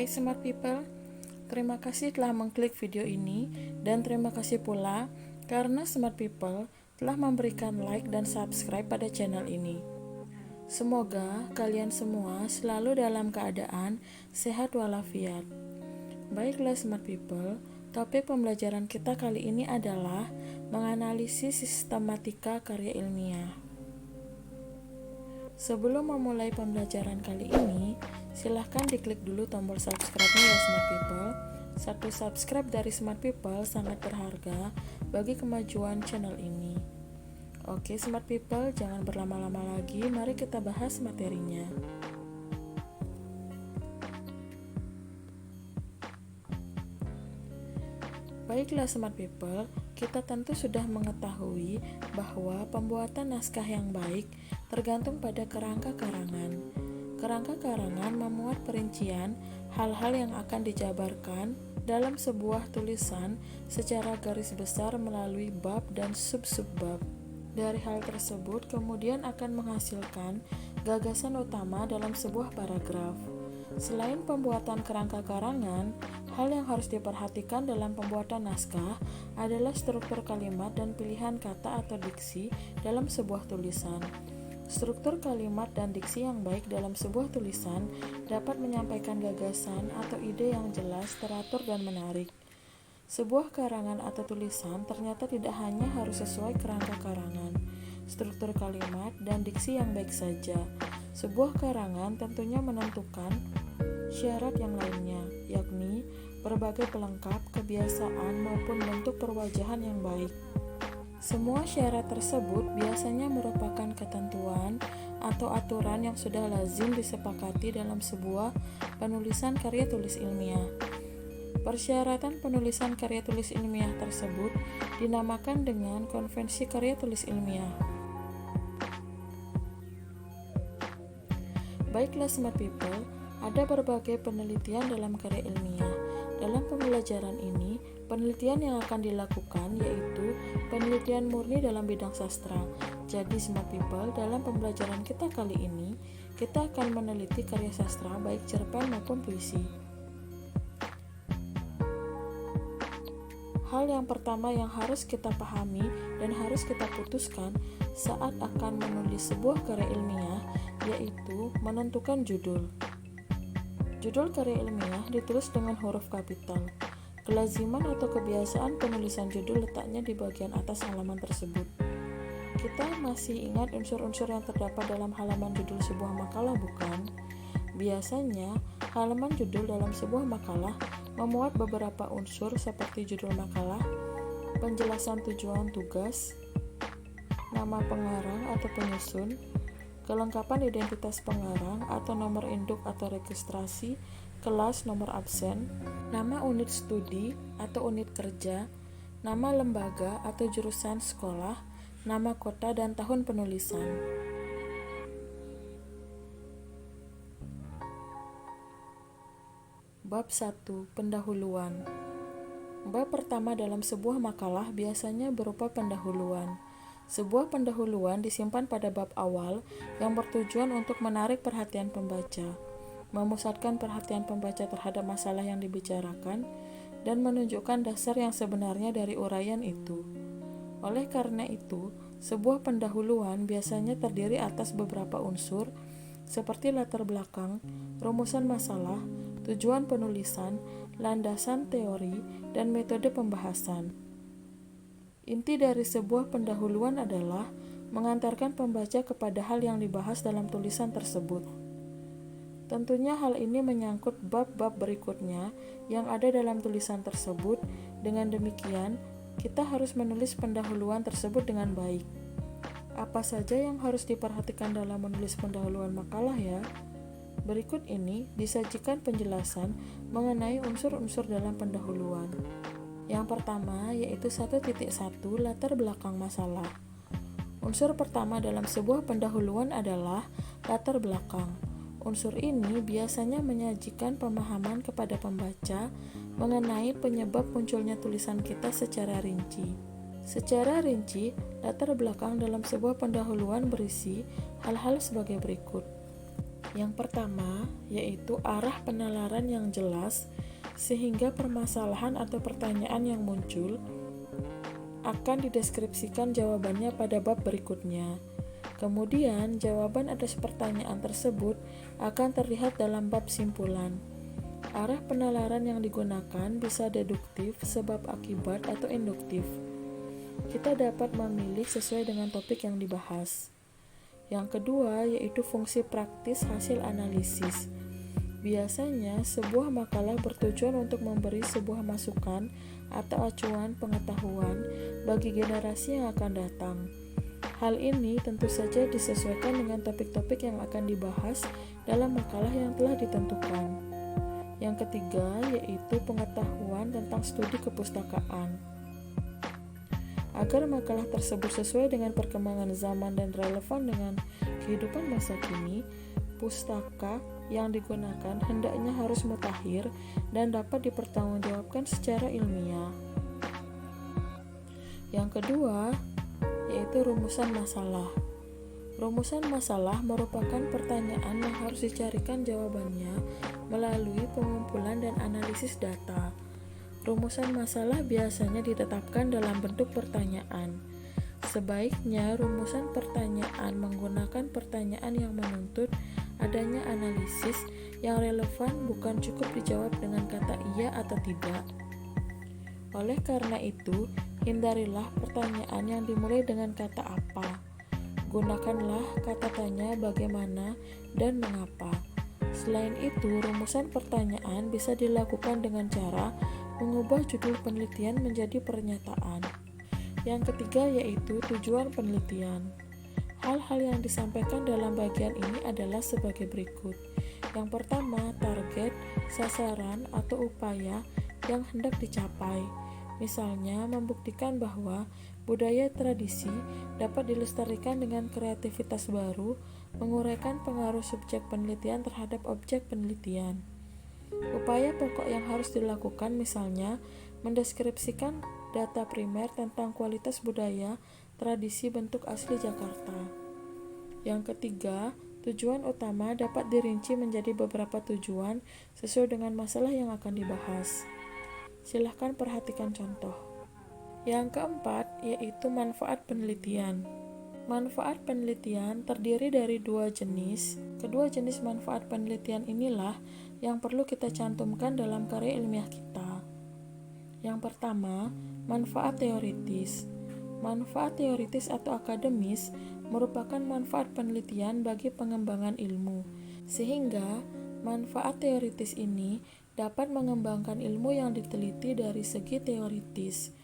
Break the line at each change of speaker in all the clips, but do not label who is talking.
Hai Smart People, terima kasih telah mengklik video ini dan terima kasih pula karena Smart People telah memberikan like dan subscribe pada channel ini. Semoga kalian semua selalu dalam keadaan sehat walafiat. Baiklah Smart People, topik pembelajaran kita kali ini adalah menganalisis sistematika karya ilmiah. Sebelum memulai pembelajaran kali ini, silahkan diklik dulu tombol subscribe-nya ya Smart People. Satu subscribe dari Smart People sangat berharga bagi kemajuan channel ini. Oke Smart People, jangan berlama-lama lagi, mari kita bahas materinya. Baiklah Smart People, kita tentu sudah mengetahui bahwa pembuatan naskah yang baik tergantung pada kerangka karangan. Kerangka karangan memuat perincian hal-hal yang akan dijabarkan dalam sebuah tulisan secara garis besar melalui bab dan sub-subbab. Dari hal tersebut kemudian akan menghasilkan gagasan utama dalam sebuah paragraf. Selain pembuatan kerangka karangan, hal yang harus diperhatikan dalam pembuatan naskah adalah struktur kalimat dan pilihan kata atau diksi dalam sebuah tulisan. Struktur kalimat dan diksi yang baik dalam sebuah tulisan dapat menyampaikan gagasan atau ide yang jelas, teratur, dan menarik. Sebuah karangan atau tulisan ternyata tidak hanya harus sesuai kerangka karangan, struktur kalimat, dan diksi yang baik saja. Sebuah karangan tentunya menentukan syarat yang lainnya, yakni berbagai pelengkap, kebiasaan, maupun bentuk perwajahan yang baik. Semua syarat tersebut biasanya merupakan ketentuan atau aturan yang sudah lazim disepakati dalam sebuah penulisan karya tulis ilmiah. Persyaratan penulisan karya tulis ilmiah tersebut dinamakan dengan konvensi karya tulis ilmiah. Baiklah Smart People, ada berbagai penelitian dalam karya ilmiah. Dalam pembelajaran ini, penelitian yang akan dilakukan yaitu penelitian murni dalam bidang sastra. Jadi Smart People, dalam pembelajaran kita kali ini, kita akan meneliti karya sastra baik cerpen maupun puisi. Hal yang pertama yang harus kita pahami dan harus kita putuskan saat akan menulis sebuah karya ilmiah yaitu menentukan judul. Judul karya ilmiah ditulis dengan huruf kapital. Kelaziman atau kebiasaan penulisan judul letaknya di bagian atas halaman tersebut. Kita masih ingat unsur-unsur yang terdapat dalam halaman judul sebuah makalah, bukan? Biasanya, halaman judul dalam sebuah makalah memuat beberapa unsur seperti judul makalah, penjelasan tujuan tugas, nama pengarang atau penyusun, kelengkapan identitas pengarang atau nomor induk atau registrasi, kelas, nomor absen, nama unit studi atau unit kerja, nama lembaga atau jurusan sekolah, nama kota dan tahun penulisan. Bab 1. Pendahuluan. Bab pertama dalam sebuah makalah biasanya berupa pendahuluan. Sebuah pendahuluan disimpan pada bab awal yang bertujuan untuk menarik perhatian pembaca, memusatkan perhatian pembaca terhadap masalah yang dibicarakan, dan menunjukkan dasar yang sebenarnya dari uraian itu. Oleh karena itu, sebuah pendahuluan biasanya terdiri atas beberapa unsur seperti latar belakang, rumusan masalah, tujuan penulisan, landasan teori, dan metode pembahasan. Inti dari sebuah pendahuluan adalah mengantarkan pembaca kepada hal yang dibahas dalam tulisan tersebut. Tentunya hal ini menyangkut bab-bab berikutnya yang ada dalam tulisan tersebut. Dengan demikian, kita harus menulis pendahuluan tersebut dengan baik. Apa saja yang harus diperhatikan dalam menulis pendahuluan makalah ya? Berikut ini disajikan penjelasan mengenai unsur-unsur dalam pendahuluan. Yang pertama yaitu 1.1 latar belakang masalah. Unsur pertama dalam sebuah pendahuluan adalah latar belakang. Unsur ini biasanya menyajikan pemahaman kepada pembaca mengenai penyebab munculnya tulisan kita secara rinci. Secara rinci, latar belakang dalam sebuah pendahuluan berisi hal-hal sebagai berikut. Yang pertama, yaitu arah penalaran yang jelas, sehingga permasalahan atau pertanyaan yang muncul akan dideskripsikan jawabannya pada bab berikutnya. Kemudian, jawaban atas pertanyaan tersebut akan terlihat dalam bab simpulan. Arah penalaran yang digunakan bisa deduktif, sebab akibat, atau induktif. Kita dapat memilih sesuai dengan topik yang dibahas. Yang kedua, yaitu fungsi praktis hasil analisis. Biasanya, sebuah makalah bertujuan untuk memberi sebuah masukan atau acuan pengetahuan bagi generasi yang akan datang. Hal ini tentu saja disesuaikan dengan topik-topik yang akan dibahas dalam makalah yang telah ditentukan. Yang ketiga, yaitu pengetahuan tentang studi kepustakaan. Agar makalah tersebut sesuai dengan perkembangan zaman dan relevan dengan kehidupan masa kini, pustaka yang digunakan hendaknya harus mutakhir dan dapat dipertanggungjawabkan secara ilmiah. Yang kedua, yaitu rumusan masalah. Rumusan masalah merupakan pertanyaan yang harus dicarikan jawabannya melalui pengumpulan dan analisis data. Rumusan masalah biasanya ditetapkan dalam bentuk pertanyaan. Sebaiknya rumusan pertanyaan menggunakan pertanyaan yang menuntut adanya analisis yang relevan, bukan cukup dijawab dengan kata iya atau tidak. Oleh karena itu, hindarilah pertanyaan yang dimulai dengan kata apa. Gunakanlah kata tanya bagaimana dan mengapa. Selain itu, rumusan pertanyaan bisa dilakukan dengan cara mengubah judul penelitian menjadi pernyataan. Yang ketiga, yaitu tujuan penelitian. Hal-hal yang disampaikan dalam bagian ini adalah sebagai berikut. Yang pertama, target, sasaran, atau upaya yang hendak dicapai. Misalnya, membuktikan bahwa budaya tradisi dapat dilestarikan dengan kreativitas baru, menguraikan pengaruh subjek penelitian terhadap objek penelitian. Upaya pokok yang harus dilakukan misalnya mendeskripsikan data primer tentang kualitas budaya tradisi bentuk asli Jakarta. Yang ketiga, tujuan utama dapat dirinci menjadi beberapa tujuan sesuai dengan masalah yang akan dibahas. Silahkan perhatikan contoh. Yang keempat, yaitu manfaat penelitian. Manfaat penelitian terdiri dari dua jenis. Kedua jenis manfaat penelitian inilah yang perlu kita cantumkan dalam karya ilmiah kita. Yang pertama, manfaat teoritis. Manfaat teoritis atau akademis merupakan manfaat penelitian bagi pengembangan ilmu, sehingga manfaat teoritis ini dapat mengembangkan ilmu yang diteliti dari segi teoritis.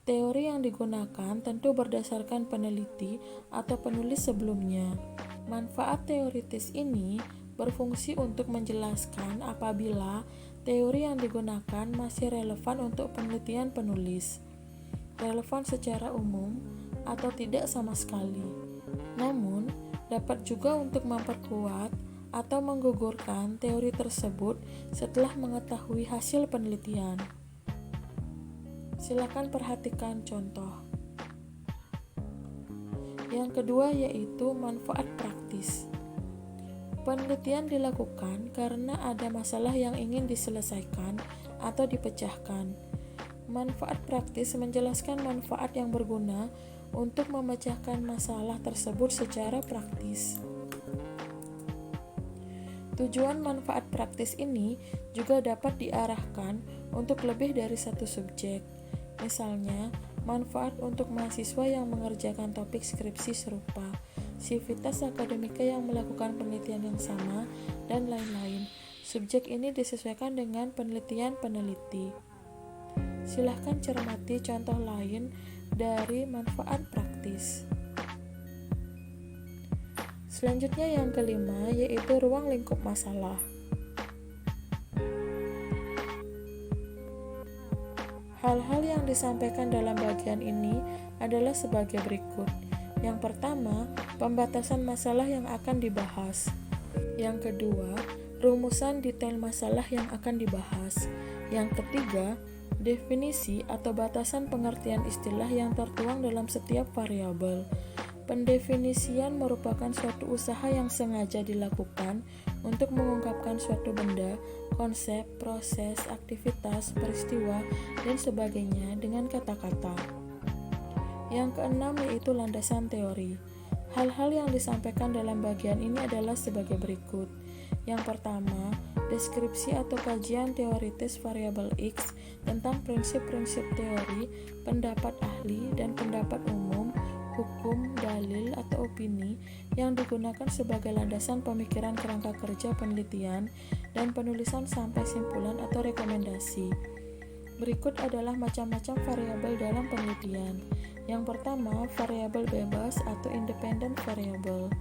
Teori yang digunakan tentu berdasarkan peneliti atau penulis sebelumnya. Manfaat teoritis ini berfungsi untuk menjelaskan apabila teori yang digunakan masih relevan untuk penelitian penulis, relevan secara umum, atau tidak sama sekali. Namun, dapat juga untuk memperkuat atau menggugurkan teori tersebut setelah mengetahui hasil penelitian. Silakan perhatikan contoh. Yang kedua, yaitu manfaat praktis. Penelitian dilakukan karena ada masalah yang ingin diselesaikan atau dipecahkan. Manfaat praktis menjelaskan manfaat yang berguna untuk memecahkan masalah tersebut secara praktis. Tujuan manfaat praktis ini juga dapat diarahkan untuk lebih dari satu subjek. Misalnya, manfaat untuk mahasiswa yang mengerjakan topik skripsi serupa, sivitas akademika yang melakukan penelitian yang sama, dan lain-lain. Subjek ini disesuaikan dengan penelitian peneliti. Silahkan cermati contoh lain dari manfaat praktis. Selanjutnya yang kelima, yaitu ruang lingkup masalah. Hal-hal yang disampaikan dalam bagian ini adalah sebagai berikut. Yang pertama, pembatasan masalah yang akan dibahas. Yang kedua, rumusan detail masalah yang akan dibahas. Yang ketiga, definisi atau batasan pengertian istilah yang tertuang dalam setiap variabel. Pendefinisian merupakan suatu usaha yang sengaja dilakukan untuk mengungkapkan suatu benda, konsep, proses, aktivitas, peristiwa, dan sebagainya dengan kata-kata. Yang keenam yaitu landasan teori. Hal-hal yang disampaikan dalam bagian ini adalah sebagai berikut. Yang pertama, deskripsi atau kajian teoritis variabel X tentang prinsip-prinsip teori, pendapat ahli, dan pendapat umum, hukum, dalil, atau opini yang digunakan sebagai landasan pemikiran kerangka kerja penelitian dan penulisan sampai simpulan atau rekomendasi. Berikut adalah macam-macam variabel dalam penelitian. Yang pertama, variabel bebas atau independent variable.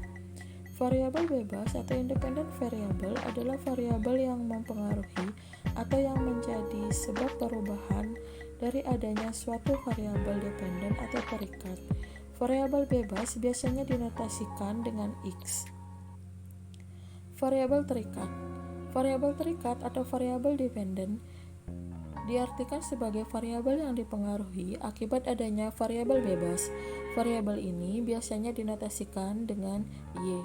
Variabel bebas atau independent variable adalah variabel yang mempengaruhi atau yang menjadi sebab perubahan dari adanya suatu variabel dependen atau terikat. Variabel bebas biasanya dinotasikan dengan X. Variabel terikat. Variabel terikat atau variabel dependen diartikan sebagai variabel yang dipengaruhi akibat adanya variabel bebas. Variabel ini biasanya dinotasikan dengan Y.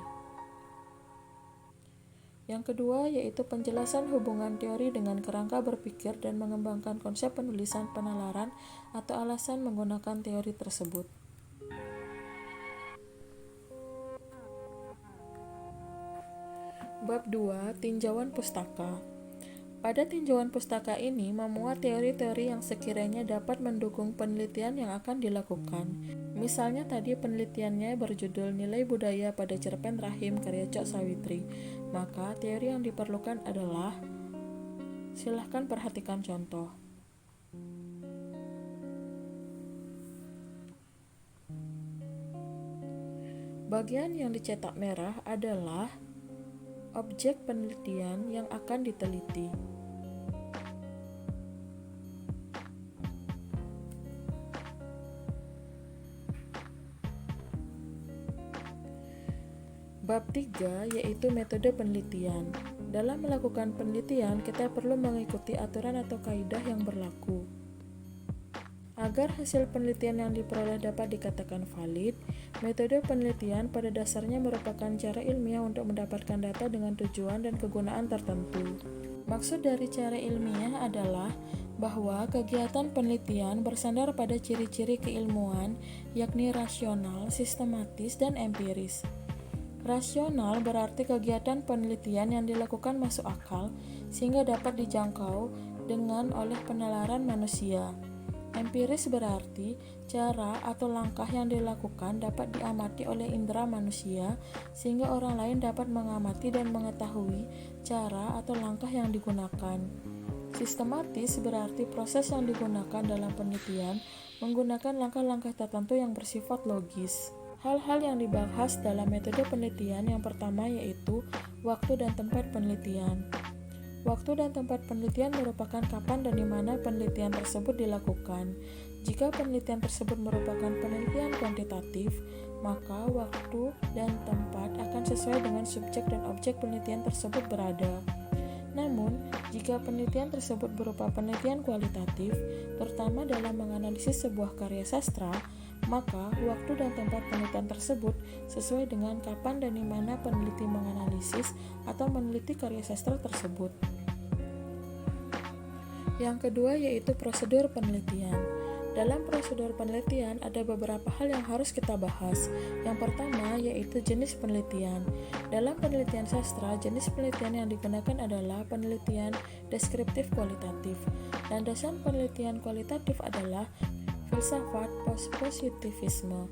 Yang kedua yaitu penjelasan hubungan teori dengan kerangka berpikir dan mengembangkan konsep penulisan penalaran atau alasan menggunakan teori tersebut. Bab 2. Tinjauan pustaka. Pada tinjauan pustaka ini memuat teori-teori yang sekiranya dapat mendukung penelitian yang akan dilakukan. Misalnya tadi penelitiannya berjudul Nilai Budaya pada Cerpen Rahim karya Cok Sawitri. Maka teori yang diperlukan adalah, silahkan perhatikan contoh. Bagian yang dicetak merah adalah objek penelitian yang akan diteliti. Bab 3 yaitu metode penelitian. Dalam melakukan penelitian, kita perlu mengikuti aturan atau kaidah yang berlaku. Agar hasil penelitian yang diperoleh dapat dikatakan valid, metode penelitian pada dasarnya merupakan cara ilmiah untuk mendapatkan data dengan tujuan dan kegunaan tertentu. Maksud dari cara ilmiah adalah bahwa kegiatan penelitian bersandar pada ciri-ciri keilmuan, yakni rasional, sistematis, dan empiris. Rasional berarti kegiatan penelitian yang dilakukan masuk akal sehingga dapat dijangkau dengan oleh penalaran manusia. Empiris berarti cara atau langkah yang dilakukan dapat diamati oleh indera manusia sehingga orang lain dapat mengamati dan mengetahui cara atau langkah yang digunakan. Sistematis berarti proses yang digunakan dalam penelitian menggunakan langkah-langkah tertentu yang bersifat logis. Hal-hal yang dibahas dalam metode penelitian yang pertama yaitu waktu dan tempat penelitian. Waktu dan tempat penelitian merupakan kapan dan di mana penelitian tersebut dilakukan. Jika penelitian tersebut merupakan penelitian kuantitatif, maka waktu dan tempat akan sesuai dengan subjek dan objek penelitian tersebut berada. Namun, jika penelitian tersebut berupa penelitian kualitatif, terutama dalam menganalisis sebuah karya sastra, maka waktu dan tempat penelitian tersebut sesuai dengan kapan dan di mana peneliti menganalisis atau meneliti karya sastra tersebut. Yang kedua yaitu prosedur penelitian. Dalam prosedur penelitian ada beberapa hal yang harus kita bahas. Yang pertama yaitu jenis penelitian. Dalam penelitian sastra, jenis penelitian yang digunakan adalah penelitian deskriptif kualitatif. Landasan penelitian kualitatif adalah filsafat positivisme.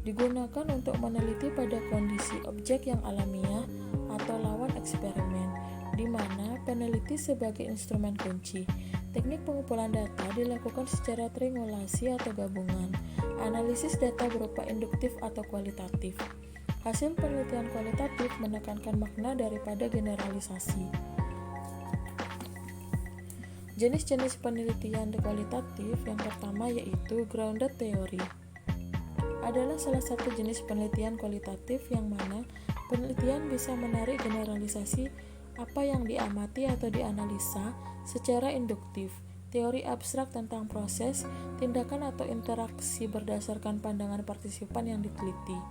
Digunakan untuk meneliti pada kondisi objek yang alamiah atau lawan eksperimen, di mana peneliti sebagai instrumen kunci. Teknik pengumpulan data dilakukan secara triangulasi atau gabungan. Analisis data berupa induktif atau kualitatif. Hasil penelitian kualitatif menekankan makna daripada generalisasi. Jenis-jenis penelitian kualitatif yang pertama yaitu grounded theory. Adalah salah satu jenis penelitian kualitatif yang mana penelitian bisa menarik generalisasi apa yang diamati atau dianalisa secara induktif. teori abstrak tentang proses, tindakan atau interaksi berdasarkan pandangan partisipan yang diteliti.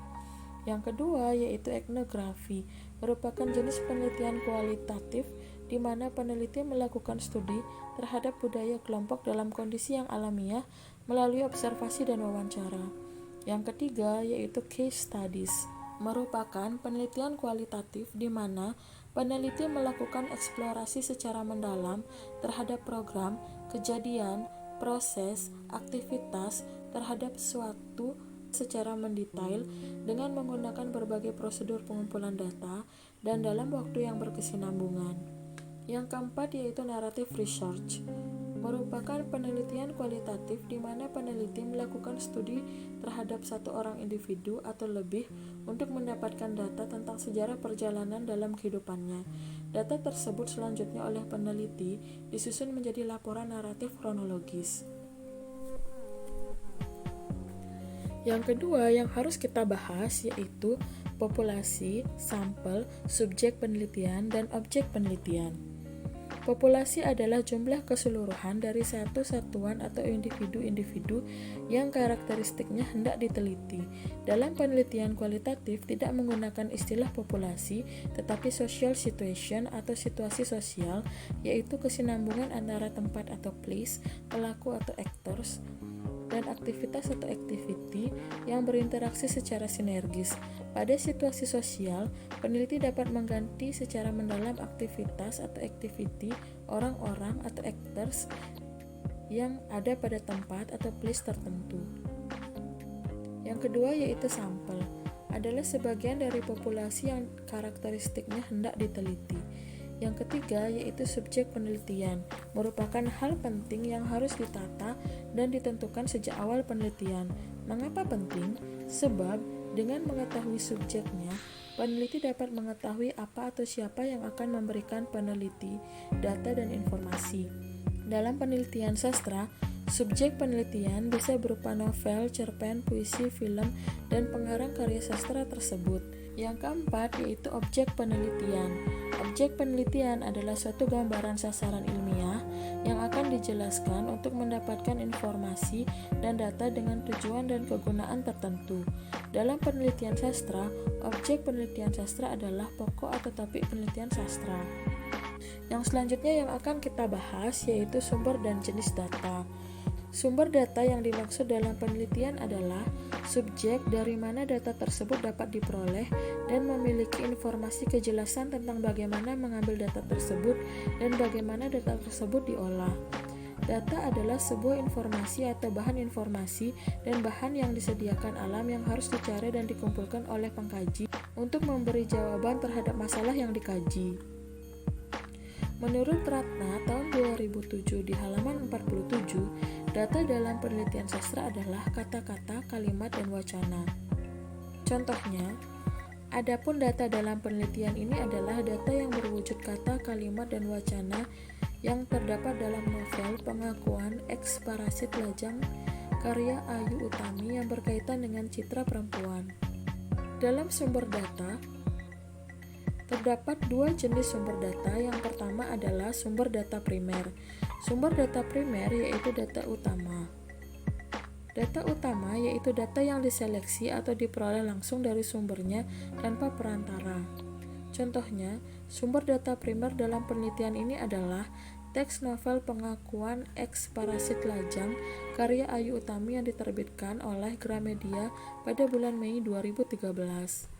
Yang kedua yaitu etnografi, merupakan jenis penelitian kualitatif di mana peneliti melakukan studi terhadap budaya kelompok dalam kondisi yang alamiah melalui observasi dan wawancara. Yang ketiga yaitu case studies, merupakan penelitian kualitatif di mana peneliti melakukan eksplorasi secara mendalam terhadap program, kejadian, proses, aktivitas terhadap suatu secara mendetail dengan menggunakan berbagai prosedur pengumpulan data dan dalam waktu yang berkesinambungan. Yang keempat yaitu narrative research, merupakan penelitian kualitatif di mana peneliti melakukan studi terhadap satu orang individu atau lebih untuk mendapatkan data tentang sejarah perjalanan dalam kehidupannya. Data tersebut selanjutnya oleh peneliti disusun menjadi laporan naratif kronologis. Yang kedua yang harus kita bahas yaitu populasi, sampel, subjek penelitian, dan objek penelitian. Populasi adalah jumlah keseluruhan dari satu satuan atau individu-individu yang karakteristiknya hendak diteliti. Dalam penelitian kualitatif tidak menggunakan istilah populasi, tetapi social situation atau situasi sosial, yaitu kesinambungan antara tempat atau place, pelaku atau actors, dan aktivitas atau activity yang berinteraksi secara sinergis. Pada situasi sosial, peneliti dapat mengganti secara mendalam aktivitas atau activity orang-orang atau actors yang ada pada tempat atau place tertentu. Yang kedua yaitu sampel, adalah sebagian dari populasi yang karakteristiknya hendak diteliti. Yang ketiga yaitu subjek penelitian, merupakan hal penting yang harus ditata dan ditentukan sejak awal penelitian. Mengapa penting? Sebab dengan mengetahui subjeknya, peneliti dapat mengetahui apa atau siapa yang akan memberikan peneliti data dan informasi. Dalam penelitian sastra, subjek penelitian bisa berupa novel, cerpen, puisi, film, dan pengarang karya sastra tersebut. Yang keempat yaitu objek penelitian. Objek penelitian adalah suatu gambaran sasaran ilmiah yang akan dijelaskan untuk mendapatkan informasi dan data dengan tujuan dan kegunaan tertentu. Dalam penelitian sastra, objek penelitian sastra adalah pokok atau topik penelitian sastra. Yang selanjutnya yang akan kita bahas yaitu sumber dan jenis data. Sumber data yang dimaksud dalam penelitian adalah subjek dari mana data tersebut dapat diperoleh dan memiliki informasi kejelasan tentang bagaimana mengambil data tersebut dan bagaimana data tersebut diolah. Data adalah sebuah informasi atau bahan informasi dan bahan yang disediakan alam yang harus dicari dan dikumpulkan oleh pengkaji untuk memberi jawaban terhadap masalah yang dikaji. Menurut Ratna tahun 2007 di halaman 47, data dalam penelitian sastra adalah kata-kata, kalimat, dan wacana. Contohnya, adapun data dalam penelitian ini adalah data yang berwujud kata, kalimat, dan wacana yang terdapat dalam novel Pengakuan X Parasit Lajang karya Ayu Utami yang berkaitan dengan citra perempuan. Dalam sumber data, terdapat dua jenis sumber data. Yang pertama adalah sumber data primer. Sumber data primer yaitu data utama. Data utama yaitu data yang diseleksi atau diperoleh langsung dari sumbernya tanpa perantara. Contohnya, sumber data primer dalam penelitian ini adalah teks novel Pengakuan X Parasit Lajang karya Ayu Utami yang diterbitkan oleh Gramedia pada bulan Mei 2013.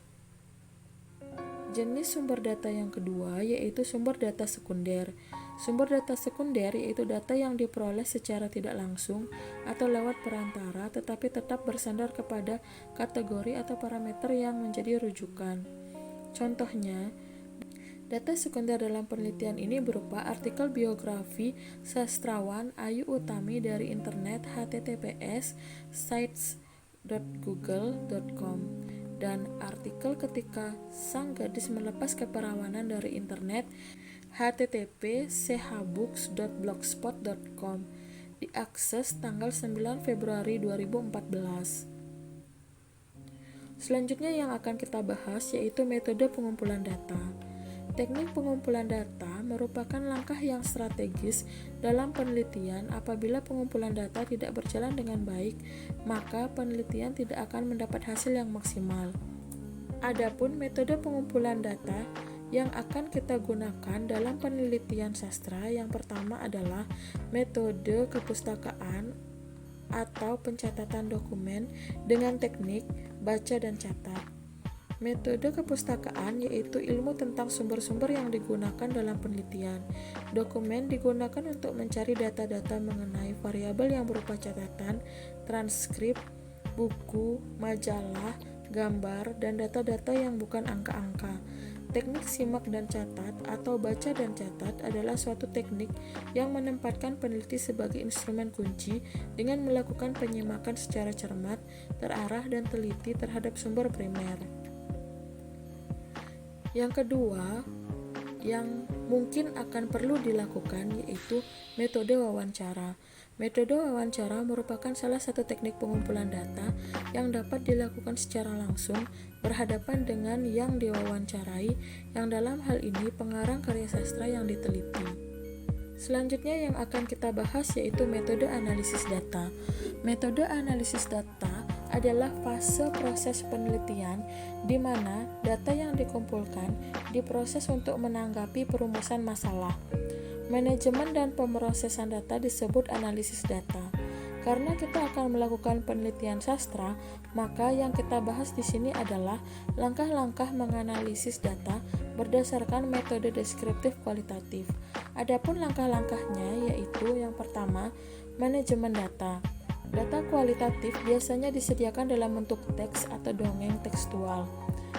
Jenis sumber data yang kedua yaitu sumber data sekunder. Sumber data sekunder yaitu data yang diperoleh secara tidak langsung atau lewat perantara tetapi tetap bersandar kepada kategori atau parameter yang menjadi rujukan. Contohnya, data sekunder dalam penelitian ini berupa artikel biografi sastrawan Ayu Utami dari internet https://sites.google.com dan artikel ketika sang gadis melepas keperawanan dari internet http://chbooks.blogspot.com diakses tanggal 9 Februari 2014. Selanjutnya yang akan kita bahas yaitu metode pengumpulan data. Teknik pengumpulan data merupakan langkah yang strategis dalam penelitian. Apabila pengumpulan data tidak berjalan dengan baik, maka penelitian tidak akan mendapat hasil yang maksimal. Adapun metode pengumpulan data yang akan kita gunakan dalam penelitian sastra, yang pertama adalah metode kepustakaan atau pencatatan dokumen dengan teknik baca dan catat. Metode kepustakaan yaitu ilmu tentang sumber-sumber yang digunakan dalam penelitian. Dokumen digunakan untuk mencari data-data mengenai variabel yang berupa catatan, transkrip, buku, majalah, gambar, dan data-data yang bukan angka-angka. Teknik simak dan catat atau baca dan catat adalah suatu teknik yang menempatkan peneliti sebagai instrumen kunci dengan melakukan penyimakan secara cermat, terarah, dan teliti terhadap sumber primer. Yang kedua, yang mungkin akan perlu dilakukan yaitu metode wawancara. Metode wawancara merupakan salah satu teknik pengumpulan data yang dapat dilakukan secara langsung berhadapan dengan yang diwawancarai, yang dalam hal ini pengarang karya sastra yang diteliti. Selanjutnya yang akan kita bahas yaitu metode analisis data. Metode analisis data adalah fase proses penelitian di mana data yang dikumpulkan diproses untuk menanggapi perumusan masalah. Manajemen dan pemrosesan data disebut analisis data. Karena kita akan melakukan penelitian sastra, maka yang kita bahas di sini adalah langkah-langkah menganalisis data berdasarkan metode deskriptif kualitatif. Adapun langkah-langkahnya yaitu yang pertama, manajemen data. Data kualitatif biasanya disediakan dalam bentuk teks atau dongeng tekstual,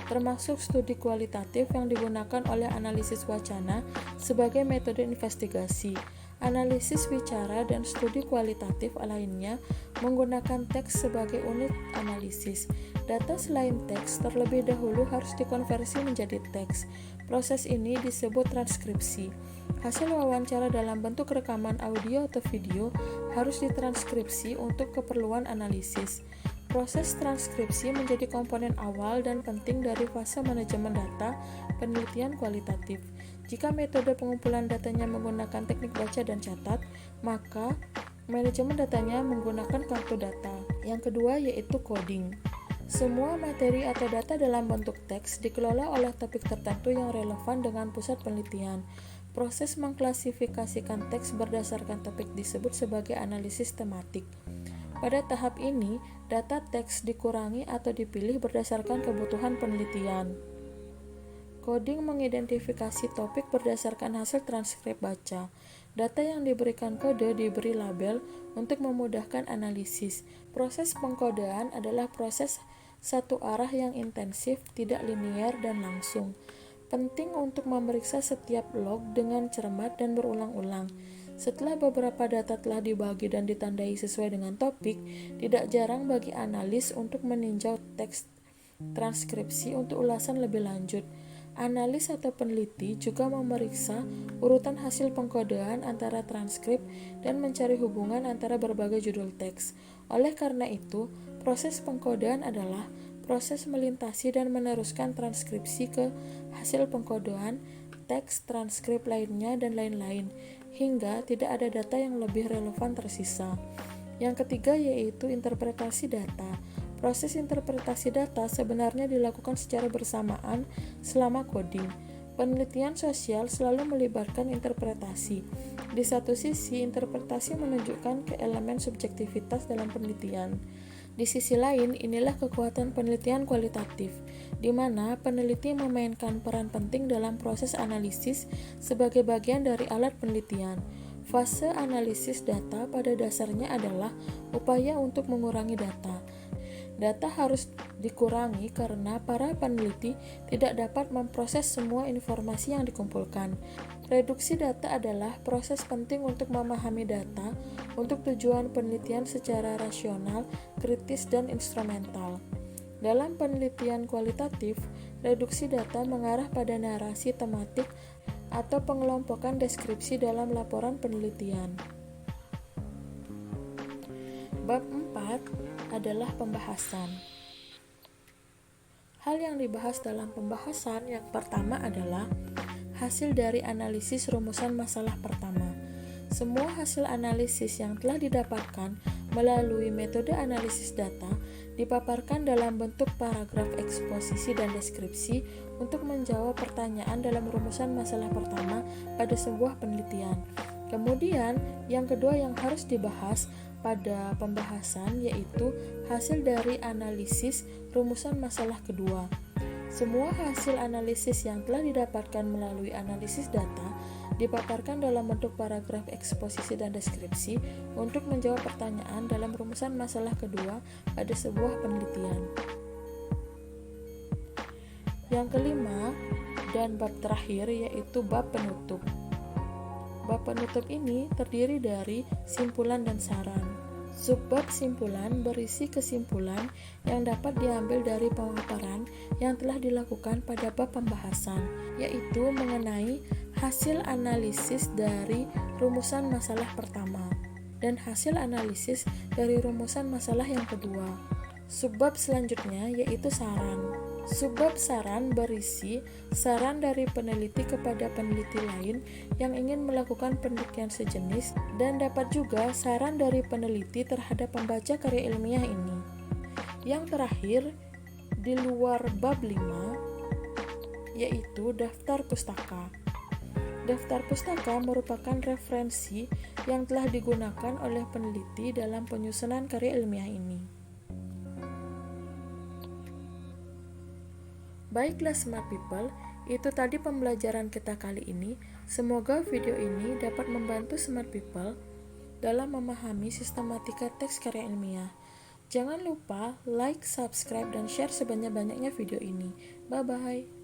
termasuk studi kualitatif yang digunakan oleh analisis wacana sebagai metode investigasi. Analisis wicara dan studi kualitatif lainnya menggunakan teks sebagai unit analisis. Data selain teks terlebih dahulu harus dikonversi menjadi teks. Proses ini disebut transkripsi. Hasil wawancara dalam bentuk rekaman audio atau video harus ditranskripsi untuk keperluan analisis. Proses transkripsi menjadi komponen awal dan penting dari fase manajemen data penelitian kualitatif. Jika metode pengumpulan datanya menggunakan teknik baca dan catat, maka manajemen datanya menggunakan kartu data. Yang kedua yaitu coding. Semua materi atau data dalam bentuk teks dikelola oleh topik tertentu yang relevan dengan pusat penelitian. Proses mengklasifikasikan teks berdasarkan topik disebut sebagai analisis tematik. Pada tahap ini, data teks dikurangi atau dipilih berdasarkan kebutuhan penelitian. Coding mengidentifikasi topik berdasarkan hasil transkrip baca. Data yang diberikan kode diberi label untuk memudahkan analisis. Proses pengkodean adalah proses satu arah yang intensif, tidak linear dan langsung. Penting untuk memeriksa setiap log dengan cermat dan berulang-ulang. Setelah beberapa data telah dibagi dan ditandai sesuai dengan topik, tidak jarang bagi analis untuk meninjau teks transkripsi untuk ulasan lebih lanjut. Analis atau peneliti juga memeriksa urutan hasil pengkodean antara transkrip dan mencari hubungan antara berbagai judul teks. Oleh karena itu, proses pengkodean adalah proses melintasi dan meneruskan transkripsi ke hasil pengkodean, teks, transkrip lainnya, dan lain-lain, hingga tidak ada data yang lebih relevan tersisa. Yang ketiga yaitu interpretasi data. Proses interpretasi data sebenarnya dilakukan secara bersamaan selama coding. Penelitian sosial selalu melibatkan interpretasi. Di satu sisi, interpretasi menunjukkan ke elemen subjektivitas dalam penelitian. Di sisi lain, inilah kekuatan penelitian kualitatif, di mana peneliti memainkan peran penting dalam proses analisis sebagai bagian dari alat penelitian. Fase analisis data pada dasarnya adalah upaya untuk mengurangi data. Data harus dikurangi karena para peneliti tidak dapat memproses semua informasi yang dikumpulkan. Reduksi data adalah proses penting untuk memahami data untuk tujuan penelitian secara rasional, kritis, dan instrumental. Dalam penelitian kualitatif, reduksi data mengarah pada narasi tematik atau pengelompokan deskripsi dalam laporan penelitian. Bab 4 adalah pembahasan. Hal yang dibahas dalam pembahasan yang pertama adalah hasil dari analisis rumusan masalah pertama. Semua hasil analisis yang telah didapatkan melalui metode analisis data dipaparkan dalam bentuk paragraf eksposisi dan deskripsi untuk menjawab pertanyaan dalam rumusan masalah pertama pada sebuah penelitian. Kemudian, yang kedua yang harus dibahas pada pembahasan yaitu hasil dari analisis rumusan masalah kedua. Semua hasil analisis yang telah didapatkan melalui analisis data dipaparkan dalam bentuk paragraf eksposisi dan deskripsi untuk menjawab pertanyaan dalam rumusan masalah kedua pada sebuah penelitian. Yang kelima dan bab terakhir yaitu bab penutup. Bab penutup ini terdiri dari simpulan dan saran. Subbab simpulan berisi kesimpulan yang dapat diambil dari pemaparan yang telah dilakukan pada bab pembahasan, yaitu mengenai hasil analisis dari rumusan masalah pertama dan hasil analisis dari rumusan masalah yang kedua. Subbab selanjutnya yaitu saran. Subbab saran berisi saran dari peneliti kepada peneliti lain yang ingin melakukan penelitian sejenis dan dapat juga saran dari peneliti terhadap pembaca karya ilmiah ini. Yang terakhir, di luar bab 5, yaitu daftar pustaka. Daftar pustaka merupakan referensi yang telah digunakan oleh peneliti dalam penyusunan karya ilmiah ini. Baiklah Smart People, itu tadi pembelajaran kita kali ini. Semoga video ini dapat membantu Smart People dalam memahami sistematika teks karya ilmiah. Jangan lupa like, subscribe, dan share sebanyak-banyaknya video ini. Bye-bye.